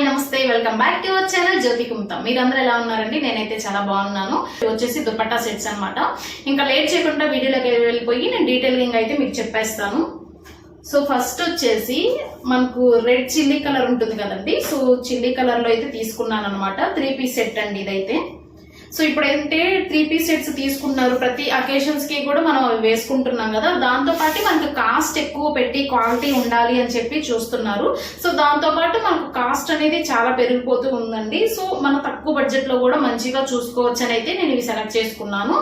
Hi నమస్తే welcome back to our channel Jyothi Kumta. మీరందరూ ఎలా ఉన్నారండి? నేనైతే చాలా బాగున్నాను. వచ్చేసి దుపట్టా సెట్స్ అన్నమాట. ఇంకా లేట్ చేయకుండా వీడియోలోకి వెళ్ళిపోయి నేను డీటెయిలింగ్ అయితే మీకు చెప్పేస్తాను. సో ఫస్ట్ వచ్చేసి మనకు రెడ్ చిల్లీ కలర్ ఉంటుంది కదండి. సో చిల్లీ కలర్ లో అయితే తీసుకున్నాను అనమాట. 3 పీస్ సెట్ అండి ఇదైతే. సో ఇప్పుడైతే 3 పీస్ సెట్స్ తీసుకున్నారు. ప్రతి అకేషన్స్ కి కూడా మనం వేసుకుంటున్నాం కదా. దాంతో పాటు మనకు కాస్ట్ ఎక్కువ పెట్టి క్వాలిటీ ఉండాలి అని చెప్పి చూస్తున్నారు. సో దాంతో పాటు మనకు కాస్ట్ అనేది చాలా పెరిగిపోతూ ఉందండి. సో మన తక్కువ బడ్జెట్ లో కూడా మంచిగా చూసుకోవచ్చు అని అయితే నేను ఇవి సెలెక్ట్ చేసుకున్నాను.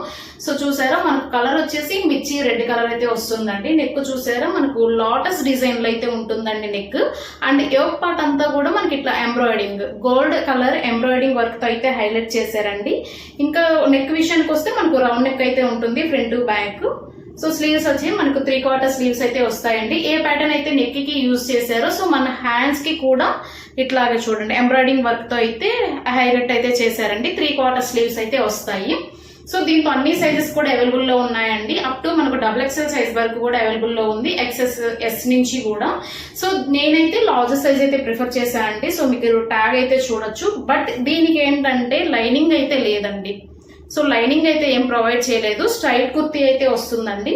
సో చూసారా మనకు కలర్ వచ్చేసి మిర్చి రెడ్ కలర్ అయితే వస్తుందండి. నెక్ చూసారా మనకు లోటస్ డిజైన్ లో అయితే ఉంటుందండి నెక్. అండ్ యోక్ పార్ట్ అంతా కూడా మనకి ఇట్లా embroidering gold colour embroidering work తో అయితే హైలైట్ చేశారండి. ఇంకా నెక్ విషయానికి వస్తే మనకు రౌండ్ నెక్ అయితే ఉంటుంది ఫ్రంట్ బ్యాక్. సో స్లీవ్స్ వచ్చి మనకు 3/4 స్లీవ్స్ అయితే వస్తాయండి. ఏ ప్యాటర్న్ అయితే నెక్ కి యూజ్ చేశారో సో మన హ్యాండ్స్ కి కూడా ఇట్లాగే చూడండి ఎంబ్రాయిడింగ్ వర్క్ తో అయితే హైలైట్ అయితే చేశారండి. 3/4 స్లీవ్స్ అయితే వస్తాయి. సో దీంతో అన్ని సైజెస్ కూడా అవైలబుల్ లో ఉన్నాయండి. అప్ టు మనకు XXL సైజ్ వరకు కూడా అవైలబుల్ లో ఉంది. ఎస్ నుంచి కూడా. సో నేనైతే లార్జ్ సైజ్ అయితే ప్రిఫర్ చేశానండి. సో మీకు ట్యాగ్ అయితే చూడొచ్చు. బట్ దీనికి ఏంటంటే లైనింగ్ అయితే లేదండి. సో లైనింగ్ అయితే ఏం ప్రొవైడ్ చేయలేదు. స్ట్రైట్ కుర్తీ అయితే వస్తుందండి.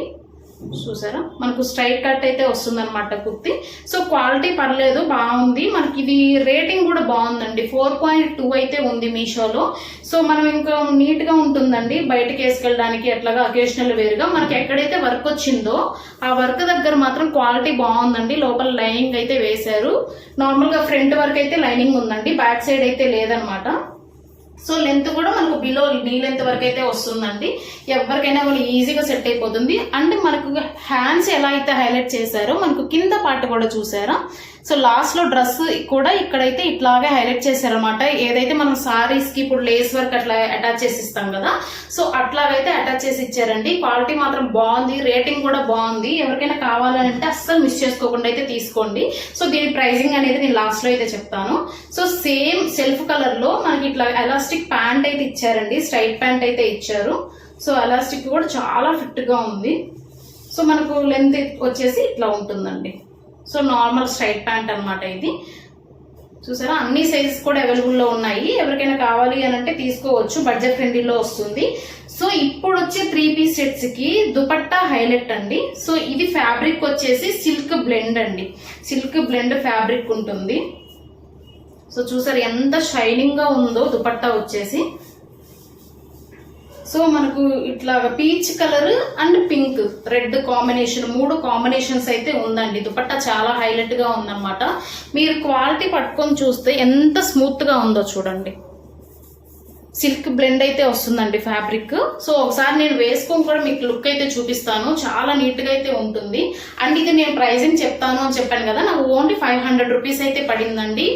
చూసారా మనకు స్ట్రైట్ కట్ అయితే వస్తుంది అనమాట కుర్తి. సో క్వాలిటీ పర్లేదు, బాగుంది. మనకి ఇది రేటింగ్ కూడా బాగుందండి. 4.2 అయితే ఉంది మీషోలో. సో మనం ఇంకా నీట్ గా ఉంటుందండి బయటకి వేసుకెళ్ళడానికి. ఎట్లాగా అకేషనల్ వేరుగా మనకి ఎక్కడైతే వర్క్ వచ్చిందో ఆ వర్క్ దగ్గర మాత్రం క్వాలిటీ బాగుందండి. లోపల లైనింగ్ అయితే వేశారు. నార్మల్ గా ఫ్రంట్ వర్క్ అయితే లైనింగ్ ఉందండి, బ్యాక్ సైడ్ అయితే లేదనమాట. సో లెంత్ కూడా మనకు బిలో నీ లెంత్ వరకు అయితే వస్తుందండి. ఎవరికైనా వాళ్ళు ఈజీగా సెట్ అయిపోతుంది. అండ్ మనకు హ్యాండ్స్ ఎలా అయితే హైలైట్ చేశారో మనకు కింద పార్ట్ కూడా చూసారా. సో లాస్ట్ లో డ్రెస్ కూడా ఇక్కడైతే ఇట్లాగే హైలైట్ చేశారనమాట. ఏదైతే మనం సారీస్ కి ఇప్పుడు లేస్ వర్క్ అట్లా అటాచ్ చేసి ఇస్తాం కదా. సో అట్లాగైతే అటాచ్ చేసి ఇచ్చారండి. క్వాలిటీ మాత్రం బాగుంది, రేటింగ్ కూడా బాగుంది. ఎవరికైనా కావాలంటే అస్సలు మిస్ చేసుకోకుండా అయితే తీసుకోండి. సో దీని ప్రైజింగ్ అనేది నేను లాస్ట్ లో అయితే చెప్తాను. సో సేమ్ సెల్ఫ్ కలర్ లో మనకి ఇట్లా ఎలాస్టిక్ ప్యాంట్ అయితే ఇచ్చారండి. స్ట్రైట్ ప్యాంట్ అయితే ఇచ్చారు. సో ఎలాస్టిక్ కూడా చాలా ఫిట్ గా ఉంది. సో మనకు లెంత్ వచ్చేసి ఇట్లా ఉంటుందండి. సో నార్మల్ స్ట్రైట్ ప్యాంట్ అనమాట ఇది. చూసారా అన్ని సైజెస్ కూడా అవైలబుల్ లో ఉన్నాయి. ఎవరికైనా కావాలి అని అంటే తీసుకోవచ్చు. బడ్జెట్ ఫ్రెండ్లీలో వస్తుంది. సో ఇప్పుడు వచ్చే 3 పీస్ సెట్స్ కి దుపట్టా హైలైట్ అండి. సో ఇది ఫ్యాబ్రిక్ వచ్చేసి సిల్క్ బ్లెండ్ అండి. సిల్క్ బ్లెండ్ ఫ్యాబ్రిక్ ఉంటుంది. సో చూసారు ఎంత షైనింగ్ గా ఉందో దుపట్టా వచ్చేసి. సో మనకు ఇట్లా peach colour and pink red combination 3 combinations అయితే ఉందండి. దుపట్టా చాలా హైలైట్ గా ఉందన్నమాట. మీరు క్వాలిటీ పట్టుకొని చూస్తే ఎంత స్మూత్ గా ఉందో చూడండి. సిల్క్ బ్లెండ్ అయితే వస్తుందండి ఫ్యాబ్రిక్. సో ఒకసారి నేను వేసుకొని కూడా మీకు లుక్ అయితే చూపిస్తాను. చాలా నీట్ గా అయితే ఉంటుంది. అండ్ ఇది నేను ప్రైజింగ్ చెప్తాను అని చెప్పాను కదా. నాకు ఓన్లీ 500 రూపీస్ అయితే పడిందండి.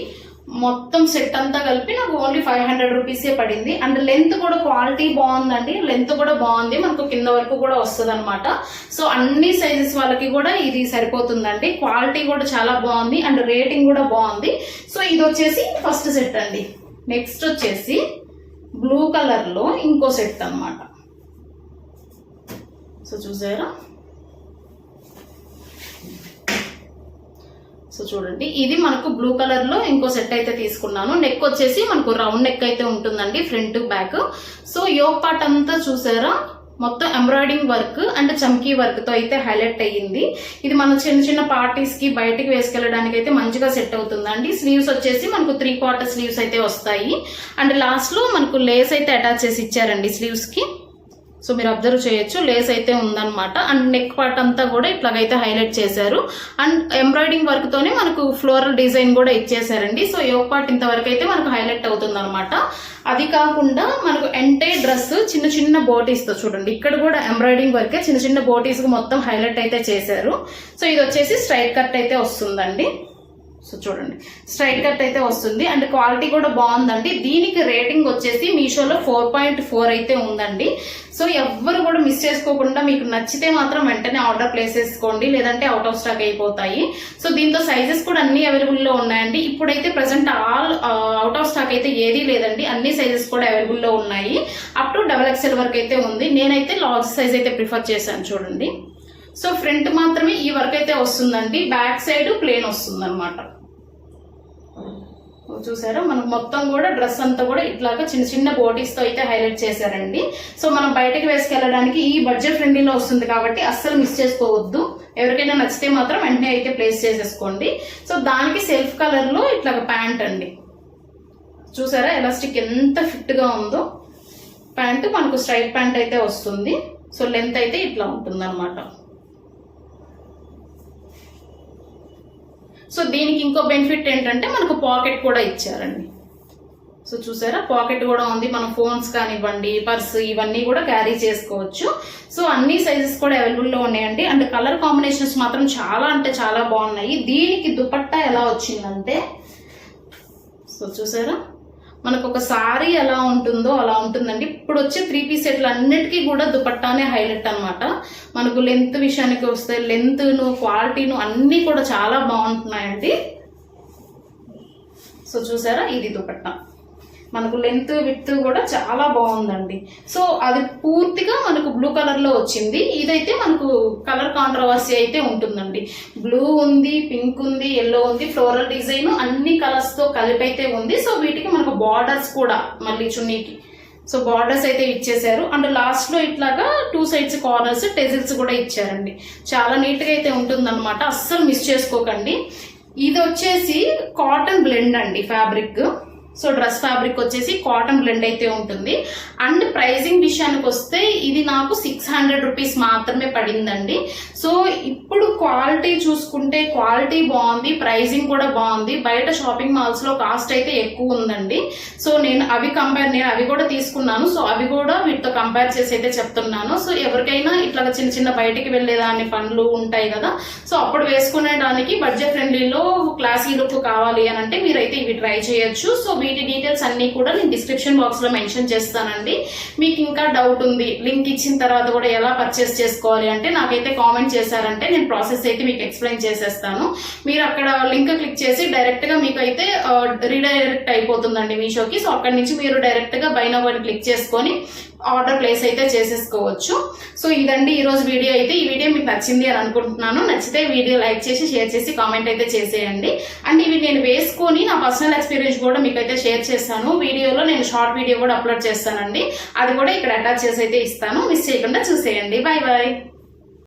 మొత్తం సెట్ అంతా కలిపి నాకు ఓన్లీ 500 రూపీసే పడింది. అండ్ లెంత్ కూడా క్వాలిటీ బాగుందండి. లెంత్ కూడా బాగుంది. మనకు కింద వరకు కూడా వస్తుంది అనమాట. సో అన్ని సైజెస్ వాళ్ళకి కూడా ఇది సరిపోతుందండి. క్వాలిటీ కూడా చాలా బాగుంది. అండ్ రేటింగ్ కూడా బాగుంది. సో ఇది వచ్చేసి ఫస్ట్ సెట్ అండి. నెక్స్ట్ వచ్చేసి బ్లూ కలర్ లో ఇంకో సెట్ అనమాట. సో చూసారా. సో చూడండి ఇది మనకు బ్లూ కలర్ లో ఇంకో సెట్ అయితే తీసుకున్నాను. నెక్ వచ్చేసి మనకు రౌండ్ నెక్ అయితే ఉంటుందండి front back. So yoke part అంతా చూసారా మొత్తం embroiding work and chamki work తో అయితే హైలైట్ అయ్యింది. ఇది మన చిన్న చిన్న పార్టీస్ కి బయటికి వేసుకెళ్ళడానికి అయితే మంచిగా సెట్ అవుతుందండి. స్లీవ్స్ వచ్చేసి మనకు 3/4 స్లీవ్స్ అయితే వస్తాయి. అండ్ లాస్ట్ లో మనకు లేస్ అయితే అటాచ్ చేసి ఇచ్చారండి స్లీవ్స్ కి. సో మీరు అబ్జర్వ్ చేయొచ్చు లేస్ అయితే ఉందన్నమాట. అండ్ నెక్ పార్ట్ అంతా కూడా ఇట్లాగైతే హైలైట్ చేశారు. అండ్ ఎంబ్రాయిడింగ్ వర్క్ తోనే మనకు ఫ్లోరల్ డిజైన్ కూడా ఇచ్చేసారండి. సో యోక్ పార్ట్ ఇంతవరకు అయితే మనకు హైలైట్ అవుతుంది అనమాట. అది కాకుండా మనకు ఎంటైర్ డ్రెస్ చిన్న చిన్న బోటీస్ తో చూడండి ఇక్కడ కూడా ఎంబ్రాయిడింగ్ వర్క్ చిన్న చిన్న బోటీస్ కు మొత్తం హైలైట్ అయితే చేశారు. సో ఇది వచ్చేసి స్ట్రైట్ కట్ అయితే వస్తుందండి. సో చూడండి స్ట్రైట్ కట్ అయితే వస్తుంది. అండ్ క్వాలిటీ కూడా బాగుందండి. దీనికి రేటింగ్ వచ్చేసి మీషోలో 4.4 అయితే ఉందండి. సో ఎవ్వరు కూడా మిస్ చేసుకోకుండా మీకు నచ్చితే మాత్రం వెంటనే ఆర్డర్ ప్లేస్ చేసుకోండి, లేదంటే అవుట్ ఆఫ్ స్టాక్ అయిపోతాయి. సో దీంతో సైజెస్ కూడా అన్ని అవైలబుల్ లో ఉన్నాయండి. ఇప్పుడైతే present all out of stock అయితే ఏదీ లేదండి. అన్ని సైజెస్ కూడా అవైలబుల్ లో ఉన్నాయి. అప్ టు XXL వరకు అయితే ఉంది. నేనైతే లార్జ్ సైజ్ అయితే ప్రిఫర్ చేశాను చూడండి. సో ఫ్రంట్ మాత్రమే ఈ వర్క్ అయితే వస్తుందండి. బ్యాక్ సైడ్ ప్లేన్ వస్తుంది అనమాట. చూసారా మనకు మొత్తం కూడా డ్రెస్ అంతా కూడా ఇట్లాగా చిన్న చిన్న బోటీస్ తో అయితే హైలైట్ చేశారండి. సో మనం బయటకి వేసుకెళ్ళడానికి ఈ బడ్జెట్ ఫ్రెండ్లీలో వస్తుంది కాబట్టి అస్సలు మిస్ చేసుకోవద్దు. ఎవరికైనా నచ్చితే మాత్రం వెంటనే అయితే ప్లేస్ చేసేసుకోండి. సో దానికి సెల్ఫ్ కలర్ లో ఇట్లాగా ప్యాంట్ అండి. చూసారా ఎలాస్టిక్ ఎంత ఫిట్ గా ఉందో. ప్యాంట్ మనకు స్ట్రైట్ ప్యాంట్ అయితే వస్తుంది. సో లెంత్ అయితే ఇట్లా ఉంటుంది అనమాట. సో దీనికి ఇంకో బెనిఫిట్ ఏంటంటే మనకు పాకెట్ కూడా ఇచ్చారండి. సో చూసారా పాకెట్ కూడా ఉంది. మన ఫోన్స్ కానివ్వండి, పర్స్ ఇవన్నీ కూడా క్యారీ చేసుకోవచ్చు. సో అన్ని సైజెస్ కూడా అవైలబుల్ లో ఉన్నాయండి. అండ్ కలర్ కాంబినేషన్స్ మాత్రం చాలా అంటే చాలా బాగున్నాయి. దీనికి దుపట్టా ఎలా వచ్చిందంటే, సో చూసారా మనకు ఒక సారీ ఎలా ఉంటుందో అలా ఉంటుందండి. ఇప్పుడు వచ్చే 3 పీస్ సెట్లు అన్నిటికీ కూడా దుపట్టానే హైలైట్ అనమాట. మనకు లెంత్ విషయానికి వస్తే లెంత్ను, క్వాలిటీను అన్ని కూడా చాలా బాగుంటున్నాయండి. సో చూసారా ఇది దుపట్టా మనకు లెంత్ విడ్త్ కూడా చాలా బాగుందండి. సో అది పూర్తిగా మనకు బ్లూ కలర్ లో వచ్చింది. ఇదైతే మనకు కలర్ కాంట్రవర్సీ అయితే ఉంటుందండి. బ్లూ ఉంది, పింక్ ఉంది, ఎల్లో ఉంది, ఫ్లోరల్ డిజైన్ అన్ని కలర్స్ తో కలిపి అయితే ఉంది. సో వీటికి మనకు బార్డర్స్ కూడా మళ్ళీ చున్నీకి సో బార్డర్స్ అయితే ఇచ్చేసారు. అండ్ లాస్ట్ లో ఇట్లాగా 2 సైడ్స్ కార్నర్స్ టెజిల్స్ కూడా ఇచ్చారండి. చాలా నీట్ గా అయితే ఉంటుంది అనమాట. అస్సలు మిస్ చేసుకోకండి. ఇది వచ్చేసి కాటన్ బ్లెండ్ అండి ఫ్యాబ్రిక్. సో డ్రెస్ ఫ్యాబ్రిక్ వచ్చేసి కాటన్ బ్లెండ్ అయితే ఉంటుంది. అండ్ ప్రైజింగ్ విషయానికి వస్తే ఇది నాకు 600 రూపీస్ మాత్రమే పడిందండి. సో ఇప్పుడు క్వాలిటీ చూసుకుంటే క్వాలిటీ బాగుంది, ప్రైజింగ్ కూడా బాగుంది. బయట షాపింగ్ మాల్స్ లో కాస్ట్ అయితే ఎక్కువ ఉందండి. సో నేను అవి కూడా తీసుకున్నాను. సో అవి కూడా వీటితో కంపేర్ చేసి అయితే చెప్తున్నాను. సో ఎవరికైనా ఇట్లా చిన్న చిన్న బయటికి వెళ్లేదాన్ని పనులు ఉంటాయి కదా, సో అప్పుడు వేసుకునేదానికి బడ్జెట్ ఫ్రెండ్లీలో క్లాసీ లుక్ కావాలి అని అంటే మీరైతే ఇవి ట్రై చేయొచ్చు. సో వీటి డీటెయిల్స్ అన్ని కూడా నేను డిస్క్రిప్షన్ బాక్స్ లో మెన్షన్ చేస్తానండి. మీకు ఇంకా డౌట్ ఉంది, లింక్ ఇచ్చిన తర్వాత కూడా ఎలా పర్చేస్ చేసుకోవాలి అంటే నాకైతే కామెంట్ చేశారంటే నేను ప్రాసెస్ అయితే మీకు ఎక్స్ప్లెయిన్ చేసేస్తాను. మీరు అక్కడ లింక్ క్లిక్ చేసి డైరెక్ట్ గా మీకు అయితే రీడైరెక్ట్ అయిపోతుందండి మీషోకి. సో అక్కడ నుంచి మీరు డైరెక్ట్ గా బై నౌ అని క్లిక్ చేసుకొని ఆర్డర్ ప్లేస్ అయితే చేసేసుకోవచ్చు. సో ఇదండి ఈ రోజు వీడియో అయితే. ఈ వీడియో మీకు నచ్చింది అని అనుకుంటున్నాను. నచ్చితే వీడియో లైక్ చేసి షేర్ చేసి కామెంట్ అయితే చేసేయండి. అండ్ ఇవి నేను వేసుకొని నా పర్సనల్ ఎక్స్పీరియన్స్ కూడా మీకు అయితే షేర్ చేస్తాను. వీడియోలో నేను షార్ట్ వీడియో కూడా అప్లోడ్ చేస్తానండి. అది కూడా ఇక్కడ అటాచ్ చేసి అయితే ఇస్తాను. మిస్ చేయకుండా చూసేయండి. Bye bye.